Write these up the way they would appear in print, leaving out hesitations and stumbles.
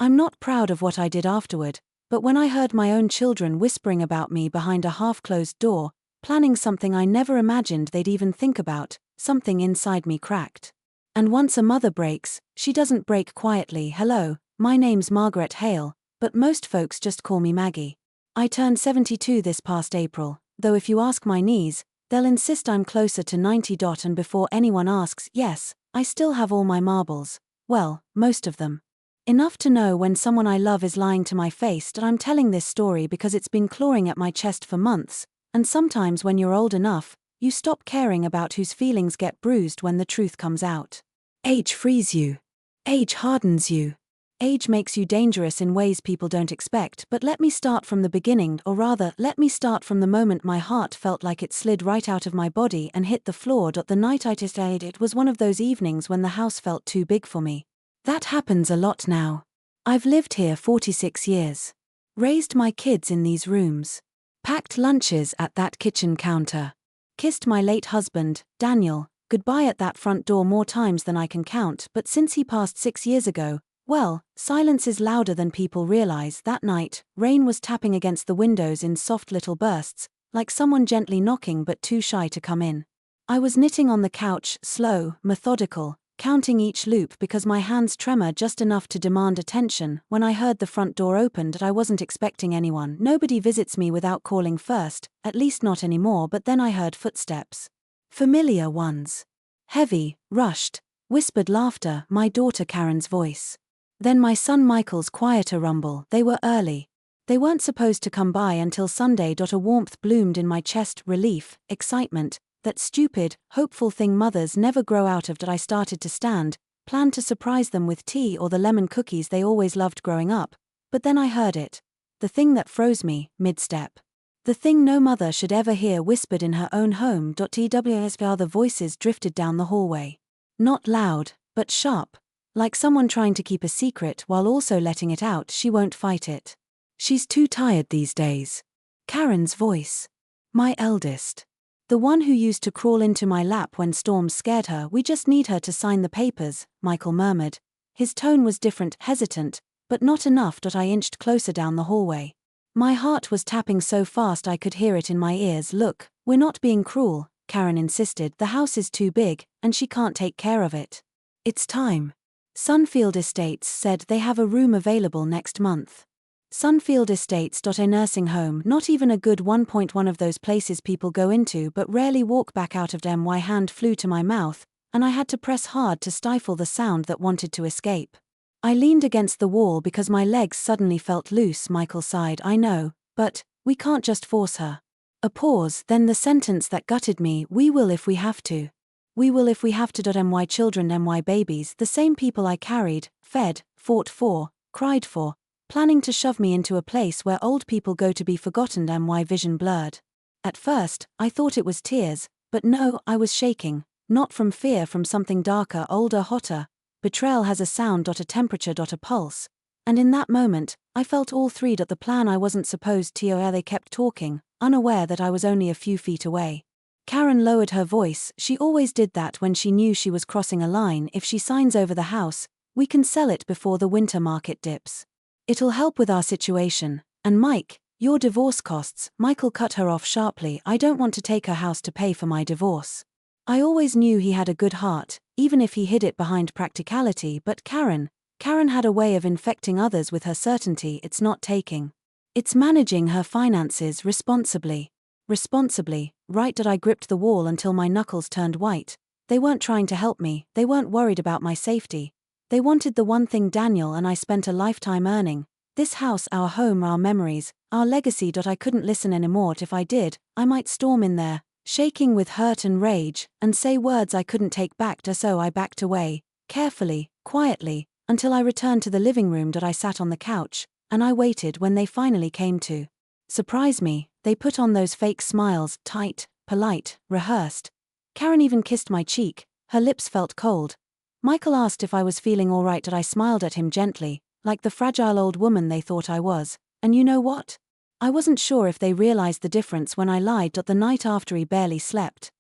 I'm not proud of what I did afterward, but when I heard my own children whispering about me behind a half-closed door, planning something I never imagined they'd even think about, something inside me cracked. And once a mother breaks, she doesn't break quietly. Hello, my name's Margaret Hale, but most folks just call me Maggie. I turned 72 this past April, though if you ask my niece, they'll insist I'm closer to 90. And before anyone asks, yes, I still have all my marbles. Well, most of them. Enough to know when someone I love is lying to my face that I'm telling this story because it's been clawing at my chest for months, and sometimes when you're old enough, you stop caring about whose feelings get bruised when the truth comes out. Age frees you. Age hardens you. Age makes you dangerous in ways people don't expect, but let me start from the beginning, or rather, let me start from the moment my heart felt like it slid right out of my body and hit the floor. The night I decided it was one of those evenings when the house felt too big for me. That happens a lot now. I've lived here 46 years. Raised my kids in these rooms. Packed lunches at that kitchen counter. Kissed my late husband, Daniel, goodbye at that front door more times than I can count, but since he passed 6 years ago, well, silence is louder than people realize. That night, rain was tapping against the windows in soft little bursts, like someone gently knocking but too shy to come in. I was knitting on the couch, slow, methodical, counting each loop because my hands tremor just enough to demand attention, when I heard the front door opened. I wasn't expecting anyone. Nobody visits me without calling first, at least not anymore, but then I heard footsteps. Familiar ones. Heavy, rushed, whispered laughter, my daughter Karen's voice. Then my son Michael's quieter rumble. They were early. They weren't supposed to come by until Sunday. A warmth bloomed in my chest, relief, excitement, that stupid, hopeful thing mothers never grow out of. I started to stand, planned to surprise them with tea or the lemon cookies they always loved growing up, but then I heard it. The thing that froze me, mid-step. The thing no mother should ever hear whispered in her own home. The voices drifted down the hallway. Not loud, but sharp. Like someone trying to keep a secret while also letting it out. She won't fight it. She's too tired these days. Karen's voice. My eldest. The one who used to crawl into my lap when storms scared her. We just need her to sign the papers, Michael murmured. His tone was different, hesitant, but not enough. I inched closer down the hallway. My heart was tapping so fast I could hear it in my ears. Look, we're not being cruel, Karen insisted. The house is too big, and she can't take care of it. It's time. Sunfield Estates said they have a room available next month. Sunfield Estates. A nursing home, not even a good 1.1 of those places people go into but rarely walk back out of. My hand flew to my mouth, and I had to press hard to stifle the sound that wanted to escape. I leaned against the wall because my legs suddenly felt loose. Michael sighed. I know, but we can't just force her. A pause, then the sentence that gutted me. We will if we have to. We will if we have to. My children, my babies, the same people I carried, fed, fought for, cried for, planning to shove me into a place where old people go to be forgotten. My vision blurred. At first, I thought it was tears, but no, I was shaking, not from fear, from something darker, older, hotter. Betrayal has a sound. A temperature. A pulse. And in that moment, I felt all three. The plan I wasn't supposed to. They kept talking, unaware that I was only a few feet away. Karen lowered her voice. She always did that when she knew she was crossing a line. If she signs over the house, we can sell it before the winter market dips. It'll help with our situation. And Mike, your divorce costs. Michael cut her off sharply. I don't want to take her house to pay for my divorce. I always knew he had a good heart, even if he hid it behind practicality, but Karen had a way of infecting others with her certainty. It's not taking. It's managing her finances responsibly. Responsibly, right? I gripped the wall until my knuckles turned white. They weren't trying to help me, they weren't worried about my safety. They wanted the one thing Daniel and I spent a lifetime earning. This house, our home, our memories, our legacy. I couldn't listen anymore. If I did, I might storm in there, shaking with hurt and rage, and say words I couldn't take back. So I backed away, carefully, quietly, until I returned to the living room. I sat on the couch, and I waited. When they finally came to surprise me, they put on those fake smiles, tight, polite, rehearsed. Karen even kissed my cheek. Her lips felt cold. Michael asked if I was feeling all right. I smiled at him gently, like the fragile old woman they thought I was. And you know what? I wasn't sure if they realized the difference when I lied. The night after, he barely slept.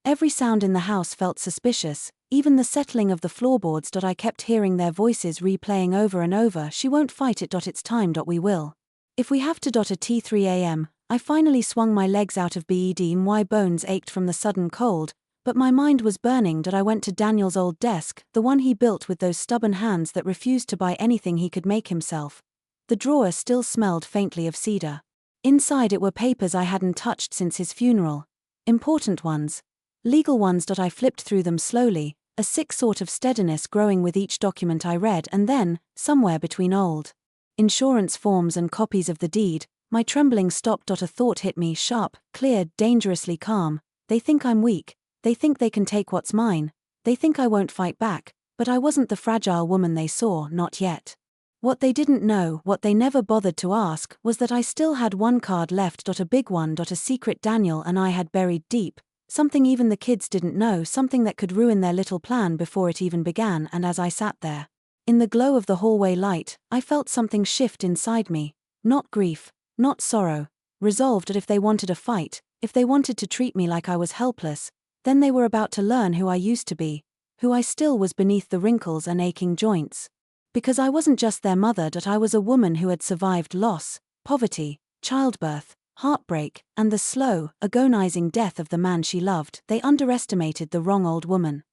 Every sound in the house felt suspicious, even the settling of the floorboards. I kept hearing their voices replaying over and over, she won't fight it. It's time. We will. If we have to. At 3 a.m., I finally swung my legs out of bed. My bones ached from the sudden cold, but my mind was burning. I went to Daniel's old desk, the one he built with those stubborn hands that refused to buy anything he could make himself. The drawer still smelled faintly of cedar. Inside it were papers I hadn't touched since his funeral. Important ones. Legal ones. I flipped through them slowly, a sick sort of steadiness growing with each document I read, and then, somewhere between old insurance forms and copies of the deed, my trembling stopped. A thought hit me, sharp, clear, dangerously calm. They think I'm weak. They think they can take what's mine. They think I won't fight back, but I wasn't the fragile woman they saw, not yet. What they didn't know, what they never bothered to ask, was that I still had one card left. A big one. A secret Daniel and I had buried deep, something even the kids didn't know, something that could ruin their little plan before it even began. And as I sat there, in the glow of the hallway light, I felt something shift inside me. Not grief, not sorrow, resolved that if they wanted a fight, if they wanted to treat me like I was helpless, then they were about to learn who I used to be, who I still was beneath the wrinkles and aching joints. Because I wasn't just their mother. I was a woman who had survived loss, poverty, childbirth, heartbreak, and the slow, agonizing death of the man she loved. They underestimated the wrong old woman.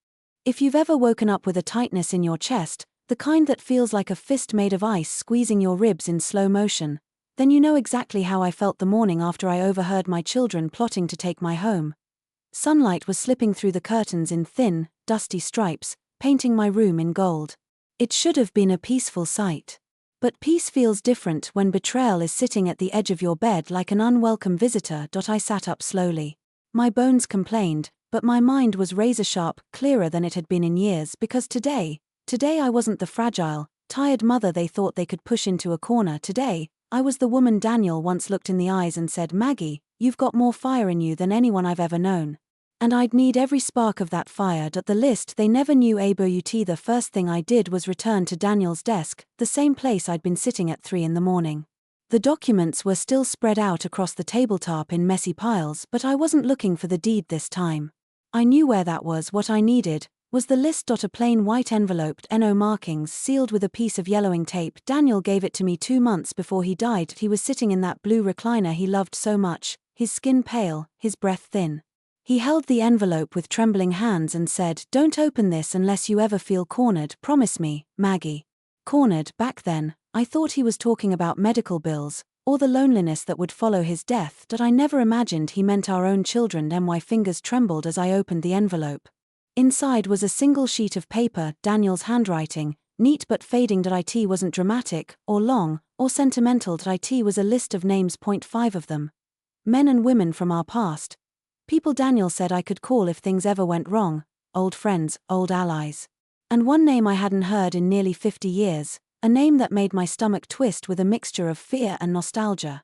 If you've ever woken up with a tightness in your chest, the kind that feels like a fist made of ice squeezing your ribs in slow motion, then you know exactly how I felt the morning after I overheard my children plotting to take my home. Sunlight was slipping through the curtains in thin, dusty stripes, painting my room in gold. It should have been a peaceful sight. But peace feels different when betrayal is sitting at the edge of your bed like an unwelcome visitor. I sat up slowly. My bones complained, but my mind was razor-sharp, clearer than it had been in years, because today I wasn't the fragile, tired mother they thought they could push into a corner. Today, I was the woman Daniel once looked in the eyes and said, "Maggie, you've got more fire in you than anyone I've ever known." And I'd need every spark of that fire. The list they never knew about. The first thing I did was return to Daniel's desk, the same place I'd been sitting at 3 in the morning. The documents were still spread out across the tabletop in messy piles, but I wasn't looking for the deed this time. I knew where that was. What I needed was the list. A plain white enveloped, no markings, sealed with a piece of yellowing tape. Daniel gave it to me 2 months before he died. He was sitting in that blue recliner he loved so much, his skin pale, his breath thin. He held the envelope with trembling hands and said, "Don't open this unless you ever feel cornered, promise me, Maggie." Cornered. Back then, I thought he was talking about medical bills, or the loneliness that would follow his death. I never imagined he meant our own children. My fingers trembled as I opened the envelope. Inside was a single sheet of paper, Daniel's handwriting, neat but fading. It wasn't dramatic, or long, or sentimental. It was a list of names, 5 of them. Men and women from our past. People Daniel said I could call if things ever went wrong, old friends, old allies. And one name I hadn't heard in nearly 50 years, a name that made my stomach twist with a mixture of fear and nostalgia.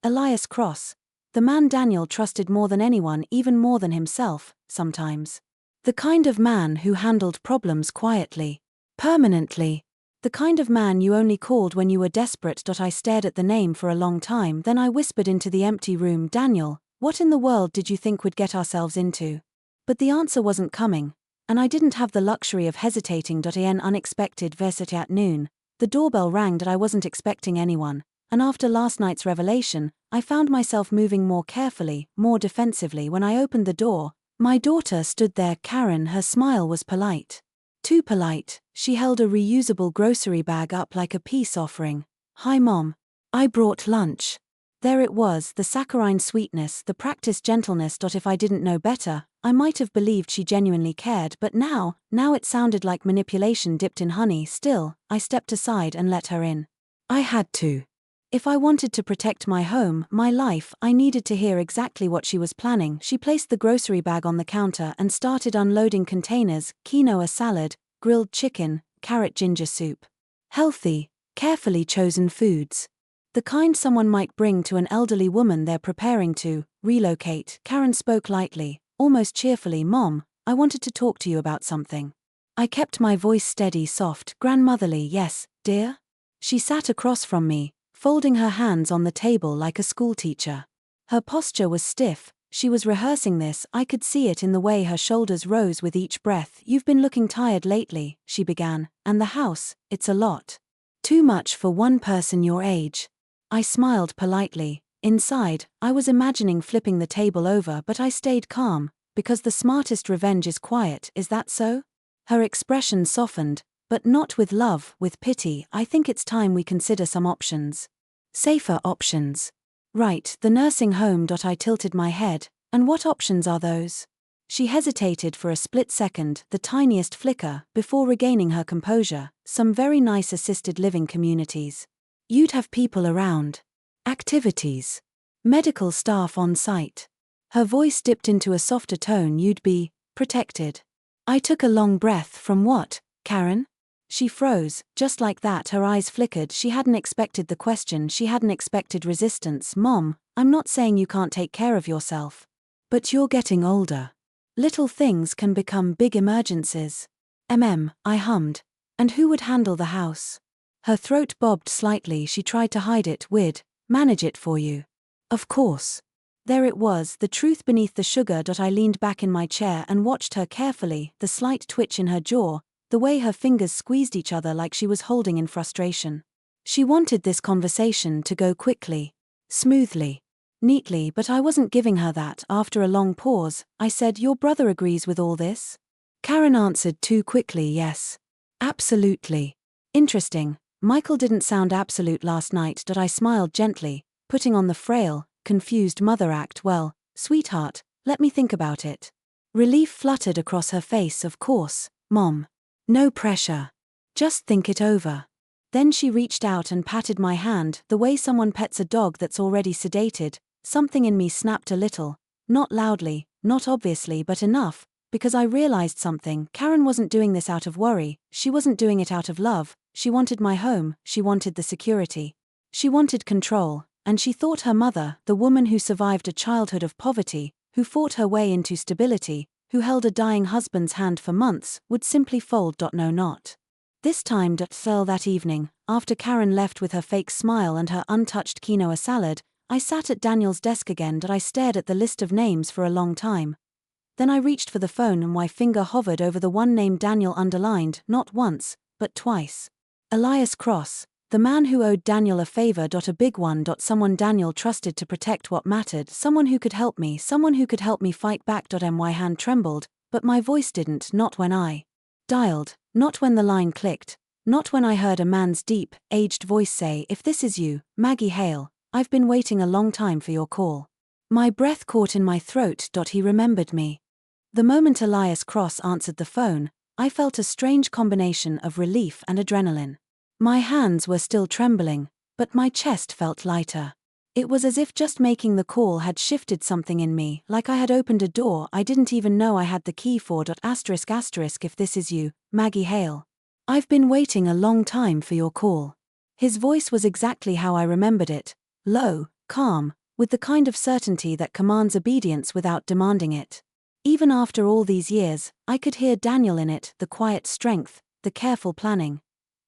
Elias Cross. The man Daniel trusted more than anyone, even more than himself, sometimes. The kind of man who handled problems quietly, permanently. The kind of man you only called when you were desperate. I stared at the name for a long time, then I whispered into the empty room, "Daniel, what in the world did you think we'd get ourselves into?" But the answer wasn't coming, and I didn't have the luxury of hesitating. An unexpected visit at noon. The doorbell rang. I wasn't expecting anyone, and after last night's revelation, I found myself moving more carefully, more defensively. When I opened the door, my daughter stood there, Karen. Her smile was polite. Too polite. She held a reusable grocery bag up like a peace offering. "Hi Mom. I brought lunch." There it was, the saccharine sweetness, the practiced gentleness. If I didn't know better, I might have believed she genuinely cared, but now it sounded like manipulation dipped in honey. Still, I stepped aside and let her in. I had to. If I wanted to protect my home, my life, I needed to hear exactly what she was planning. She placed the grocery bag on the counter and started unloading containers: quinoa salad, grilled chicken, carrot ginger soup. Healthy, carefully chosen foods. The kind someone might bring to an elderly woman they're preparing to relocate. Karen spoke lightly, almost cheerfully. "Mom, I wanted to talk to you about something." I kept my voice steady, soft, grandmotherly. "Yes, dear?" She sat across from me, folding her hands on the table like a schoolteacher. Her posture was stiff, She was rehearsing this, I could see it in the way her shoulders rose with each breath. "You've been looking tired lately," she began, "and the house, it's a lot. Too much for one person your age." I smiled politely. Inside, I was imagining flipping the table over, but I stayed calm, because the smartest revenge is quiet, is that so? Her expression softened, but not with love, with pity. "I think it's time we consider some options. Safer options." "Right, the nursing home." I tilted my head. "And what options are those?" She hesitated for a split second, the tiniest flicker, before regaining her composure. "Some very nice assisted living communities. You'd have people around. Activities. Medical staff on site." Her voice dipped into a softer tone. "You'd be protected." I took a long breath. "From what, Karen?" She froze, just like that. Her eyes flickered. She hadn't expected the question, she hadn't expected resistance. "Mom, I'm not saying you can't take care of yourself. But you're getting older. Little things can become big emergencies." I hummed. "And who would handle the house?" Her throat bobbed slightly. She tried to hide it. "We'd manage it for you." "Of course." There it was, the truth beneath the sugar. I leaned back in my chair and watched her carefully, the slight twitch in her jaw, the way her fingers squeezed each other like she was holding in frustration. She wanted this conversation to go quickly, smoothly, neatly, but I wasn't giving her that. After a long pause, I said, "Your brother agrees with all this?" Karen answered too quickly, "Yes. Absolutely." "Interesting. Michael didn't sound absolute last night." I smiled gently, putting on the frail, confused mother act. "Well, sweetheart, let me think about it." Relief fluttered across her face. "Of course, Mom. No pressure. Just think it over." Then she reached out and patted my hand, the way someone pets a dog that's already sedated. Something in me snapped a little, not loudly, not obviously, but enough, because I realized something. Karen wasn't doing this out of worry, she wasn't doing it out of love. She wanted my home, she wanted the security. She wanted control, and she thought her mother, the woman who survived a childhood of poverty, who fought her way into stability, who held a dying husband's hand for months, would simply fold. No, not this time. Fell that evening, after Karen left with her fake smile and her untouched quinoa salad, I sat at Daniel's desk again. I stared at the list of names for a long time. Then I reached for the phone and my finger hovered over the one name Daniel underlined, not once, but twice. Elias Cross, the man who owed Daniel a favor. A big one. Someone Daniel trusted to protect what mattered, someone who could help me fight back. My hand trembled, but my voice didn't, not when I dialed, not when the line clicked, not when I heard a man's deep, aged voice say, "If this is you, Maggie Hale, I've been waiting a long time for your call." My breath caught in my throat. He remembered me. The moment Elias Cross answered the phone, I felt a strange combination of relief and adrenaline. My hands were still trembling, but my chest felt lighter. It was as if just making the call had shifted something in me, like I had opened a door I didn't even know I had the key for. If this is you, Maggie Hale. I've been waiting a long time for your call. His voice was exactly how I remembered it, low, calm, with the kind of certainty that commands obedience without demanding it. Even after all these years, I could hear Daniel in it, the quiet strength, the careful planning.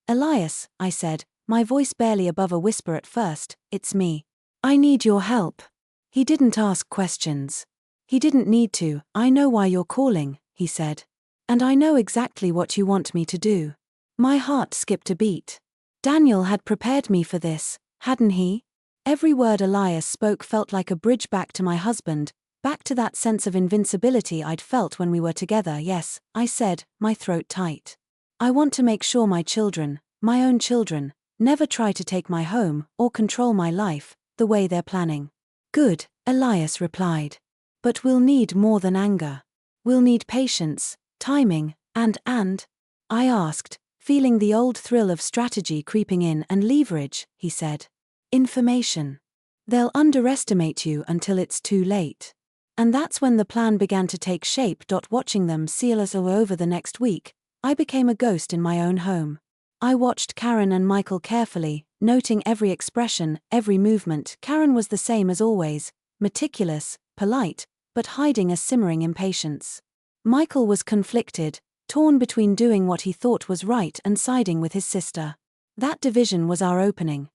"Elias," I said, my voice barely above a whisper at first, "it's me. I need your help." He didn't ask questions. He didn't need to. "I know why you're calling," he said. "And I know exactly what you want me to do." My heart skipped a beat. Daniel had prepared me for this, hadn't he? Every word Elias spoke felt like a bridge back to my husband, back to that sense of invincibility I'd felt when we were together. "Yes," I said, my throat tight. "I want to make sure my children, my own children, never try to take my home or control my life, the way they're planning." "Good," Elias replied. "But we'll need more than anger. We'll need patience, timing, and I asked, feeling the old thrill of strategy creeping in. "And leverage," he said. "Information. They'll underestimate you until it's too late." And that's when the plan began to take shape. Watching them seal us over the next week, I became a ghost in my own home. I watched Karen and Michael carefully, noting every expression, every movement. Karen was the same as always, meticulous, polite, but hiding a simmering impatience. Michael was conflicted, torn between doing what he thought was right and siding with his sister. That division was our opening.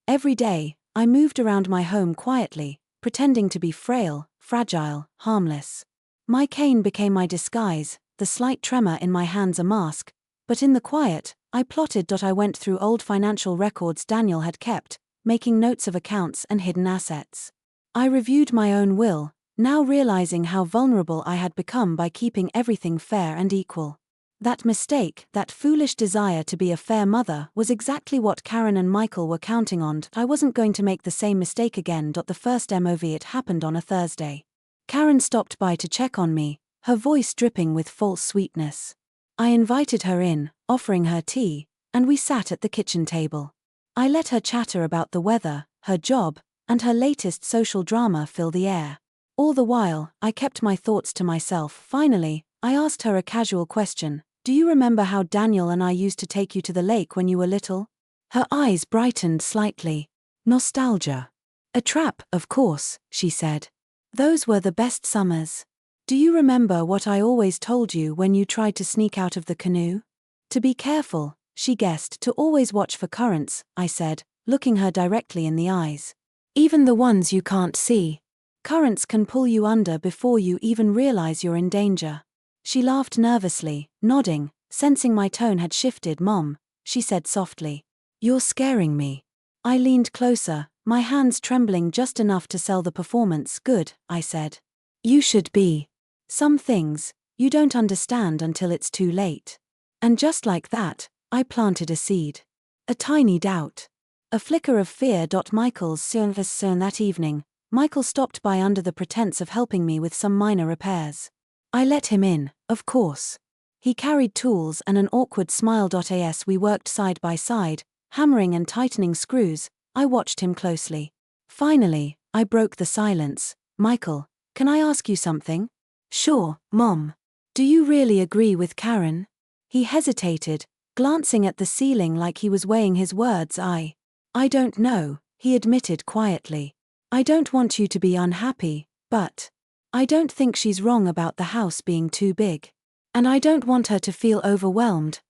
Every day, I moved around my home quietly, pretending to be frail, fragile, harmless. My cane became my disguise, the slight tremor in my hands a mask, but in the quiet, I plotted. I went through old financial records Daniel had kept, making notes of accounts and hidden assets. I reviewed my own will, now realizing how vulnerable I had become by keeping everything fair and equal. That mistake, that foolish desire to be a fair mother, was exactly what Karen and Michael were counting on. I wasn't going to make the same mistake again. The first MOV it happened on a Thursday. Karen stopped by to check on me, her voice dripping with false sweetness. I invited her in, offering her tea, and we sat at the kitchen table. I let her chatter about the weather, her job, and her latest social drama fill the air. All the while, I kept my thoughts to myself. Finally, I asked her a casual question. Do you remember how Daniel and I used to take you to the lake when you were little? Her eyes brightened slightly. Nostalgia. A trap, of course, she said. Those were the best summers. Do you remember what I always told you when you tried to sneak out of the canoe? To be careful, she guessed. To always watch for currents, I said, looking her directly in the eyes. Even the ones you can't see. Currents can pull you under before you even realize you're in danger. She laughed nervously, nodding, sensing my tone had shifted. Mom, she said softly. You're scaring me. I leaned closer, my hands trembling just enough to sell the performance. Good, I said. You should be. Some things, you don't understand until it's too late. And just like that, I planted a seed. A tiny doubt. A flicker of fear. Michael's service that evening, Michael stopped by under the pretense of helping me with some minor repairs. I let him in, of course. He carried tools and an awkward smile. As we worked side by side, hammering and tightening screws, I watched him closely. Finally, I broke the silence. Michael, can I ask you something? Sure, Mom. Do you really agree with Karen? He hesitated, glancing at the ceiling like he was weighing his words. I don't know, he admitted quietly. I don't want you to be unhappy, but I don't think she's wrong about the house being too big. And I don't want her to feel overwhelmed.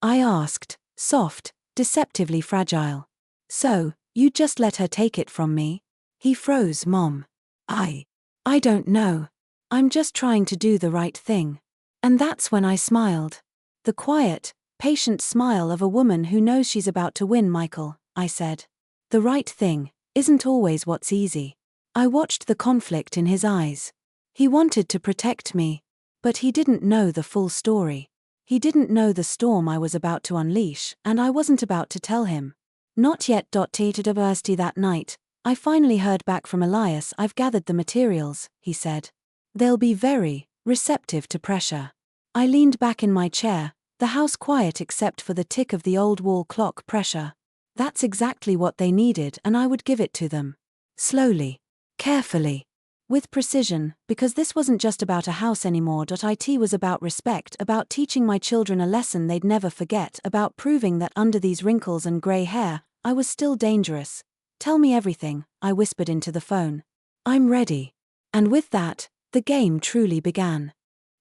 I asked, soft, deceptively fragile. So, you just let her take it from me? He froze. Mom. I don't know. I'm just trying to do the right thing. And that's when I smiled. The quiet, patient smile of a woman who knows she's about to win. Michael, I said. The right thing isn't always what's easy. I watched the conflict in his eyes. He wanted to protect me. But he didn't know the full story. He didn't know the storm I was about to unleash, and I wasn't about to tell him. Not yet. At university that night, I finally heard back from Elias. I've gathered the materials, he said. They'll be very receptive to pressure. I leaned back in my chair, the house quiet except for the tick of the old wall clock. Pressure. That's exactly what they needed, and I would give it to them. Slowly. Carefully. With precision, because this wasn't just about a house anymore. It was about respect, about teaching my children a lesson they'd never forget, about proving that under these wrinkles and grey hair, I was still dangerous. Tell me everything, I whispered into the phone. I'm ready. And with that, the game truly began.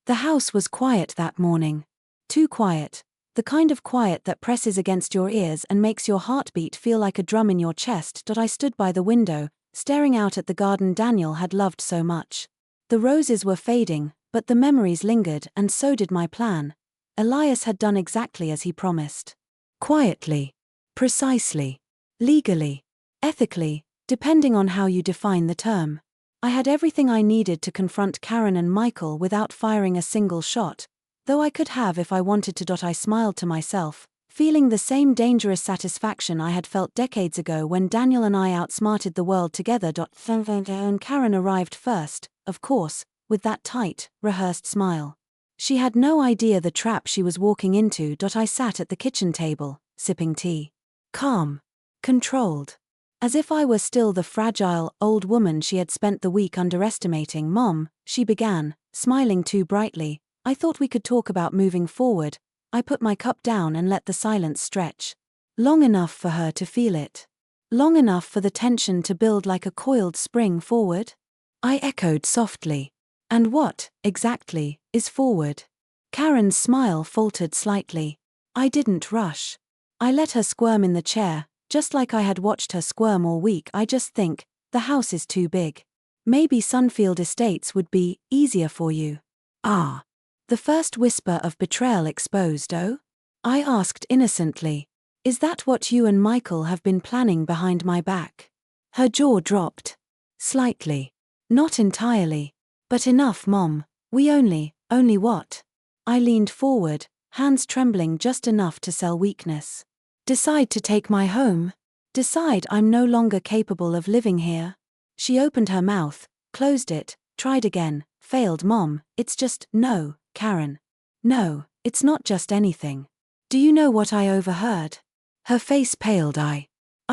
The house was quiet that morning. Too quiet. The kind of quiet that presses against your ears and makes your heartbeat feel like a drum in your chest. I stood by the window, staring out at the garden Daniel had loved so much. The roses were fading, but the memories lingered, and so did my plan. Elias had done exactly as he promised. Quietly. Precisely. Legally. Ethically, depending on how you define the term. I had everything I needed to confront Karen and Michael without firing a single shot, though I could have if I wanted to. I smiled to myself, feeling the same dangerous satisfaction I had felt decades ago when Daniel and I outsmarted the world together. And Karen arrived first, of course, with that tight, rehearsed smile. She had no idea the trap she was walking into. I sat at the kitchen table, sipping tea. Calm. Controlled. As if I were still the fragile, old woman she had spent the week underestimating. Mom, she began, smiling too brightly, I thought we could talk about moving forward. I put my cup down and let the silence stretch. Long enough for her to feel it. Long enough for the tension to build like a coiled spring. Forward? I echoed softly. And what, exactly, is forward? Karen's smile faltered slightly. I didn't rush. I let her squirm in the chair, just like I had watched her squirm all week. I just think, the house is too big. Maybe Sunfield Estates would be easier for you. Ah. The first whisper of betrayal exposed, oh? I asked innocently. Is that what you and Michael have been planning behind my back? Her jaw dropped. Slightly. Not entirely. But enough, Mom. We only what? I leaned forward, hands trembling just enough to sell weakness. Decide to take my home? Decide I'm no longer capable of living here? She opened her mouth, closed it, tried again, failed. Mom, it's just, no, Karen. No, it's not just anything. Do you know what I overheard? Her face paled. I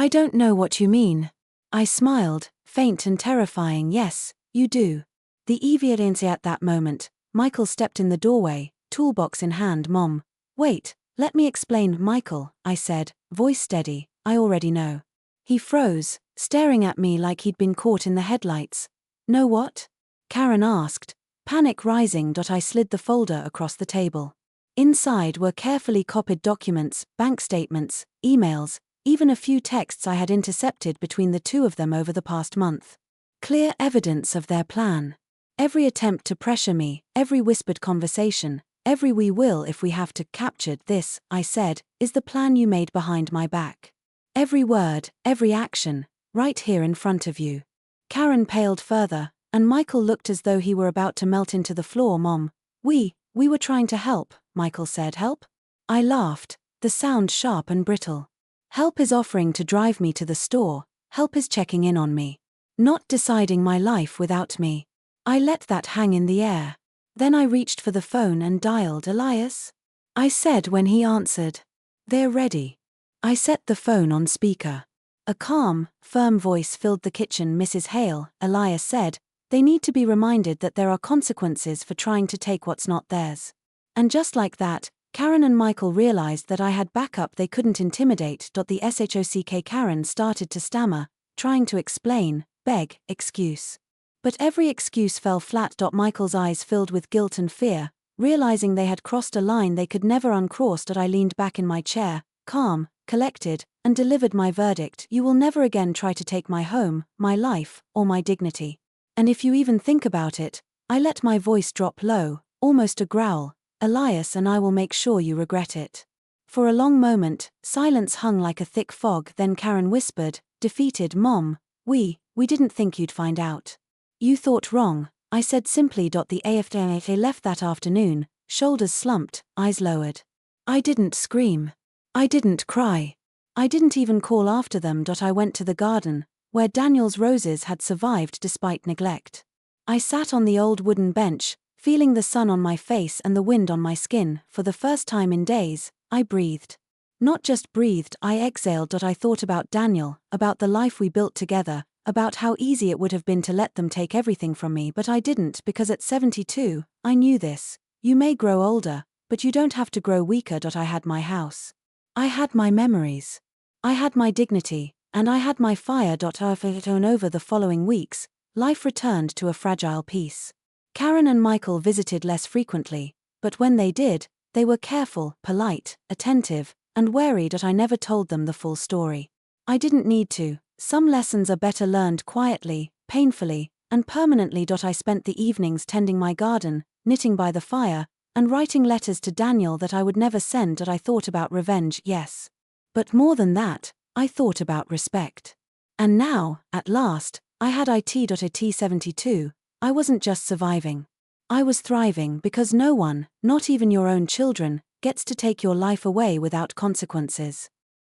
don't know what you mean. I smiled, faint and terrifying. Yes, you do. The evidence. At that moment, Michael stepped in the doorway, toolbox in hand. Mom, wait, let me explain. Michael, I said, voice steady, I already know. He froze, staring at me like he'd been caught in the headlights. Know what? Karen asked, panic rising. I slid the folder across the table. Inside were carefully copied documents, bank statements, emails, even a few texts I had intercepted between the two of them over the past month. Clear evidence of their plan. Every attempt to pressure me, every whispered conversation, every "we will if we have to" captured. This, I said, is the plan you made behind my back. Every word, every action, right here in front of you. Karen paled further, and Michael looked as though he were about to melt into the floor. Mom, we were trying to help, Michael said. Help? I laughed, the sound sharp and brittle. Help is offering to drive me to the store, help is checking in on me. Not deciding my life without me. I let that hang in the air. Then I reached for the phone and dialed. Elias? I said when he answered. They're ready. I set the phone on speaker. A calm, firm voice filled the kitchen. Mrs. Hale, Elias said, they need to be reminded that there are consequences for trying to take what's not theirs. And just like that, Karen and Michael realized that I had backup they couldn't intimidate. The shock. Karen started to stammer, trying to explain, beg, excuse. But every excuse fell flat. Michael's eyes filled with guilt and fear, realizing they had crossed a line they could never uncross. I leaned back in my chair, calm, collected, and delivered my verdict. You will never again try to take my home, my life, or my dignity. And if you even think about it, I let my voice drop low, almost a growl, Elias, and I will make sure you regret it. For a long moment, silence hung like a thick fog. Then Karen whispered, defeated, Mom, we didn't think you'd find out. You thought wrong, I said simply. The after left that afternoon, shoulders slumped, eyes lowered. I didn't scream. I didn't cry. I didn't even call after them. I went to the garden, where Daniel's roses had survived despite neglect. I sat on the old wooden bench, feeling the sun on my face and the wind on my skin. For the first time in days, I breathed. Not just breathed, I exhaled. I thought about Daniel, about the life we built together, about how easy it would have been to let them take everything from me. But I didn't, because at 72, I knew this. You may grow older, but you don't have to grow weaker. I had my house. I had my memories. I had my dignity, and I had my fire. Over the following weeks, life returned to a fragile peace. Karen and Michael visited less frequently, but when they did, they were careful, polite, attentive, and wary. I never told them the full story. I didn't need to. Some lessons are better learned quietly, painfully, and permanently. I spent the evenings tending my garden, knitting by the fire, and writing letters to Daniel that I would never send. I thought about revenge, yes. But more than that, I thought about respect. And now, at last, I had it. At 72, I wasn't just surviving. I was thriving, because no one, not even your own children, gets to take your life away without consequences.